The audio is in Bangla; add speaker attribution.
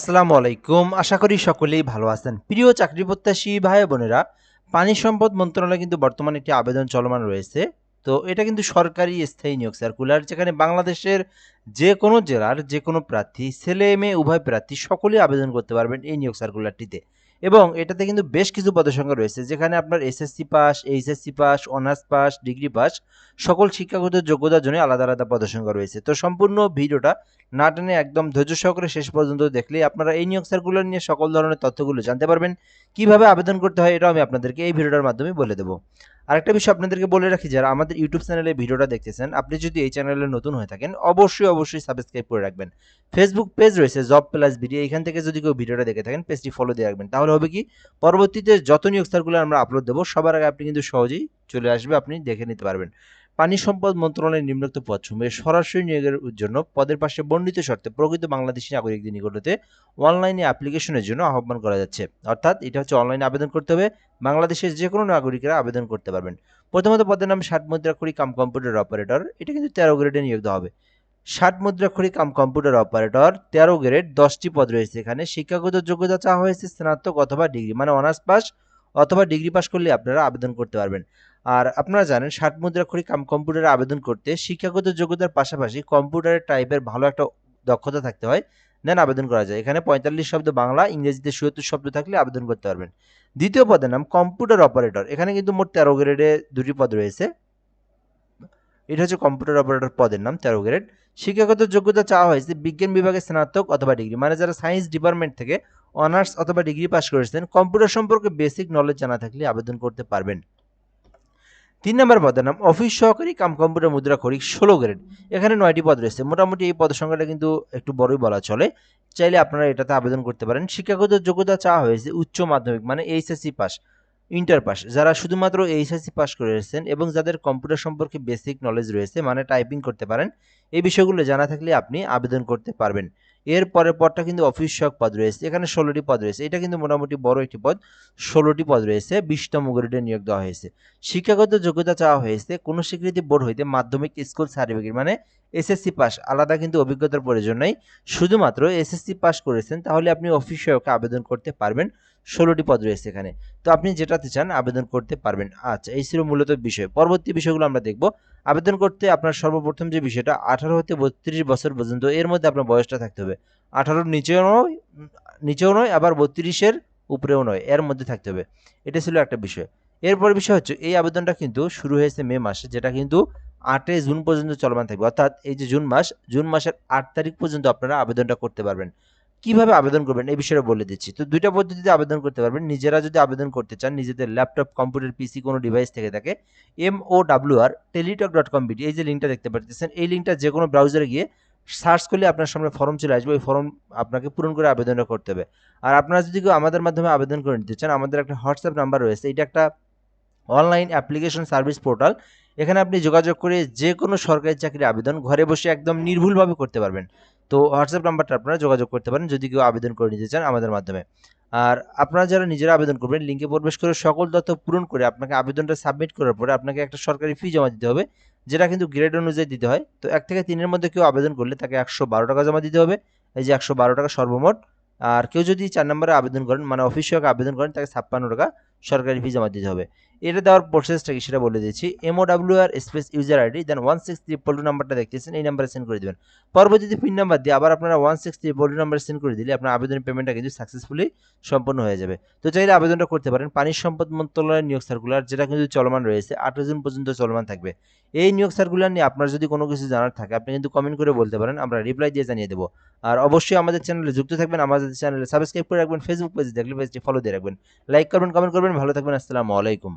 Speaker 1: আসসালামু আলাইকুম। আশা করি সকলেই ভালো আছেন। প্রিয় চাকরি প্রত্যাশী ভাই বোনেরা, পানি সম্পদ মন্ত্রণালয়ে কিন্তু বর্তমানে একটি আবেদন চলমান রয়েছে। তো এটা কিন্তু সরকারি স্থায়ী নিয়োগ সার্কুলার, যেখানে বাংলাদেশের যে কোনো জেলার যে কোনো প্রার্থী, ছেলে মেয়ে উভয় প্রার্থী সকলেই আবেদন করতে পারবেন এই নিয়োগ সার্কুলারটিতে। এবং এটাতে কিন্তু বেশ কিছু পদের সংখ্যা রয়েছে, যেখানে আপনার SSC pass, HSC pass, honours pass, degree pass সকল শিক্ষাগত যোগ্যতার জন্য আলাদা আলাদা পদের সংখ্যা রয়েছে। তো সম্পূর্ণ ভিডিওটা না টেনে একদম ধৈর্য সহকারে শেষ পর্যন্ত দেখলে আপনারা এই নিয়োগ সার্কুলার নিয়ে সকল ধরনের তথ্যগুলো জানতে পারবেন। কিভাবে আবেদন করতে হয় এটাও আমি আপনাদেরকে এই ভিডিওটার মাধ্যমে বলে দেবো। আরেকটা বিষয় আপনাদেরকে বলে রাখি, যারা আমাদের ইউটিউব চ্যানেলে ভিডিওটা দেখতেছেন, আপনি যদি এই চ্যানেলে নতুন হয়ে থাকেন অবশ্যই সাবস্ক্রাইব করে রাখবেন। ফেসবুক পেজ রয়েছে জব প্লাস ভিডিও, এখান থেকে যদি কেউ ভিডিওটা দেখে থাকেন পেজটি ফলো দিয়ে রাখবেন। তাহলে হবে কি, পরবর্তীতে যত নিয়োগ সার্কুলার আমরা আপলোড দেবো সবার আগে আপনি কিন্তু সহজেই চলে আসবে, আপনি দেখে নিতে পারবেন। পানি সম্পদ মন্ত্রণালয়ের নিম্নোক্ত পদসমূহে সরাসরি নিয়োগের জন্য পদের পাশে বর্ণিত শর্তে প্রকৃত বাংলাদেশী নাগরিকদের নিকট হতে অনলাইনে অ্যাপ্লিকেশনের জন্য আহ্বান করা যাচ্ছে। অর্থাৎ এটা হচ্ছে অনলাইনে আবেদন করতে হবে, বাংলাদেশের যে কোনো নাগরিকেরা আবেদন করতে পারবেন। প্রথমত পদের নাম 60 মুদ্রাক্ষরী কাম কম্পিউটার অপারেটর, এটা কিন্তু 13 গ্রেডে নিয়োগ দেওয়া হবে। 60 মুদ্রাক্ষরী কাম কম্পিউটার অপারেটর 13 গ্রেড, 10টি পদ রয়েছে। এখানে শিক্ষাগত যোগ্যতা চাওয়া হয়েছে স্নাতক অথবা ডিগ্রি, মানে অনার্স পাস অথবা ডিগ্রি পাস করলে আপনারা আবেদন করতে পারবেন। আর আপনারা জানেন 60 মুদ্রাক্ষরী কাম কম্পিউটারে আবেদন করতে শিক্ষাগত যোগ্যতার পাশাপাশি কম্পিউটারের টাইপের ভালো একটা দক্ষতা থাকতে হয়, দেন আবেদন করা যায়। এখানে 45 শব্দ বাংলা, ইংরেজিতে 76 শব্দ থাকলে আবেদন করতে পারবেন। দ্বিতীয় পদের নাম কম্পিউটার অপারেটর, এখানে কিন্তু মোট 13 গ্রেডে দুটি পদ রয়েছে। এটা হচ্ছে কম্পিউটার অপারেটর পদের নাম, 13 গ্রেড। শিক্ষাগত যোগ্যতা চাওয়া হয়েছে বিজ্ঞান বিভাগে স্নাতক অথবা ডিগ্রি, মানে যারা সায়েন্স ডিপার্টমেন্ট থেকে অনার্স অথবা ডিগ্রি পাস করেছেন, কম্পিউটার সম্পর্কে বেসিক নলেজ জানা থাকলে আবেদন করতে পারবেন। 3 নম্বর পদের নাম অফিস সহকারী কাম কম্পিউটার মুদ্রাক্ষরিক, 16 গ্রেড। এখানে 9টি পদ রয়েছে। মোটামুটি এই পদের সংখ্যাটা কিন্তু একটু বড়ই বলা চলে। চাইলে আপনারা এটাতে আবেদন করতে পারেন। শিক্ষাগত যোগ্যতা চাওয়া হয়েছে উচ্চ মাধ্যমিক, মানে এইচএসসি পাস, ইন্টার পাস। যারা শুধুমাত্র এইচএসসি পাস করেছেন এবং যাদের কম্পিউটার সম্পর্কে বেসিক নলেজ রয়েছে, মানে টাইপিং করতে পারেন, এই বিষয়গুলো জানা থাকলে আপনি আবেদন করতে পারবেন। এর পরের পদটা কিন্তু অফিস সহায়ক পদ রয়েছে, এখানে 16টি পদ রয়েছে। এটা কিন্তু মোটামুটি বড় একটি পদ, 16টি পদ রয়েছে, 20তম গ্রেডে নিয়োগ দেওয়া হয়েছে। শিক্ষাগত যোগ্যতা চাওয়া হয়েছে কোনো স্বীকৃতি বোর্ড হইতে মাধ্যমিক স্কুল সার্টিফিকেট, মানে এসএসসি পাস। আলাদা কিন্তু অভিজ্ঞতার প্রয়োজন নেই, শুধুমাত্র এসএসসি পাস করেছেন তাহলে আপনি অফিস সহায়কে আবেদন করতে পারবেন। 16টি পদ রয়েছে এখানে, তো আপনি যেটাতে চান আবেদন করতে পারবেন। আচ্ছা, এই ছিল মূলত বিষয়। পরবর্তী বিষয়গুলো আমরা দেখব। আবেদন করতে আপনার সর্বপ্রথম যে বিষয়টা, 18 হতে 32 বছর পর্যন্ত এর মধ্যে আপনার বয়সটা থাকতে হবে। 18-র নিচেও নয় আবার 32-এর উপরেও নয়, এর মধ্যে থাকতে হবে। এটা ছিল একটা বিষয়। এরপর বিষয় হচ্ছে এই আবেদনটা কিন্তু শুরু হয়েছে মে মাসে, যেটা কিন্তু 8 জুন পর্যন্ত চলমান থাকবে। অর্থাৎ এই যে জুন মাসের 8 তারিখ পর্যন্ত আপনারা আবেদনটা করতে পারবেন। কিভাবে আবেদন করবেন এই বিষয়ে বলে দিচ্ছি। তো দুইটা পদ্ধতিতে আবেদন করতে পারবেন। নিজেরা যদি আবেদন করতে চান, নিজেদের ল্যাপটপ, কম্পিউটার, পিসি কোনো ডিভাইস থেকে থাকে, MOWR teletalk.com বিডি, এই যে লিঙ্কটা দেখতে পাচ্ছেন, এই লিঙ্কটা যে কোনো ব্রাউজারে গিয়ে সার্চ করলে আপনার সামনে ফর্ম চলে আসবে। ওই ফর্ম আপনাকে পূরণ করে আবেদনটা করতে হবে। আর আপনারা যদি কেউ আমাদের মাধ্যমে আবেদন করে নিতে চান, আমাদের একটা হোয়াটসঅ্যাপ নাম্বার রয়েছে। এটা একটা অনলাইন অ্যাপ্লিকেশন সার্ভিস পোর্টাল। এখানে আপনি যোগাযোগ করে যে কোনো সরকারি চাকরির আবেদন ঘরে বসে একদম নির্ভুলভাবে করতে পারবেন। তো হোয়াটসঅ্যাপ নাম্বারটা আপনারা যোগাযোগ করতে পারেন যদি কেউ আবেদন করে নিতে চান আমাদের মাধ্যমে। আর আপনারা যারা নিজেরা আবেদন করবেন, লিঙ্কে প্রবেশ করে সকল তথ্য পূরণ করে আপনাকে আবেদনটা সাবমিট করার পরে আপনাকে একটা সরকারি ফি জমা দিতে হবে, যেটা কিন্তু গ্রেড অনুযায়ী দিতে হয়। তো 1 থেকে 3 এর মধ্যে কেউ আবেদন করলে তাকে 112 টাকা জমা দিতে হবে, এই যে 112 টাকা সর্বমোট। আর কেউ যদি 4 নম্বরে আবেদন করেন, মানে অফিস সহায়ক আবেদন করেন, তাকে 56 টাকা সরকারি ফি জমা দিতে হবে। এটা দেওয়ার প্রসেসটা কি সেটা বলে দিচ্ছি। MOWR স্পেস ইউজার আইডি, দেন 16322 নাম্বারটা দেখতেছেন, এই নাম্বারে সেন্ড করে দেবেন। পরবর্তীতে পিন নাম্বার দিয়ে আবার আপনারা 16322 নাম্বারে সেন্ড করে দিলে আপনার আবেদনের পেমেন্টটা কিন্তু সাকসেসফুলি সম্পন্ন হয়ে যাবে। তো চাইলে আবেদনটা করতে পারেন। পানি সম্পদ মন্ত্রণালয়ের নিয়োগ সার্কুলার, যেটা কিন্তু চলমান রয়েছে, 8 জুন পর্যন্ত চলমান থাকবে। এই নিয়োগ সার্কুলার নিয়ে আপনার যদি কোনো কিছু জানার থাকে আপনি কিন্তু কমেন্ট করে বলতে পারেন, আমরা রিপ্লাই দিয়ে জানিয়ে দেবো। আর অবশ্যই আমাদের চ্যানেলে যুক্ত থাকবেন, আমাদের চ্যানেলে সাবস্ক্রাইব করে রাখবেন, ফেসবুক পেজে দেখলে পেজটি ফলো দিয়ে রাখবেন, লাইক করবেন, কমেন্ট করবেন। ভালো থাকবেন। আসসালামু আলাইকুম।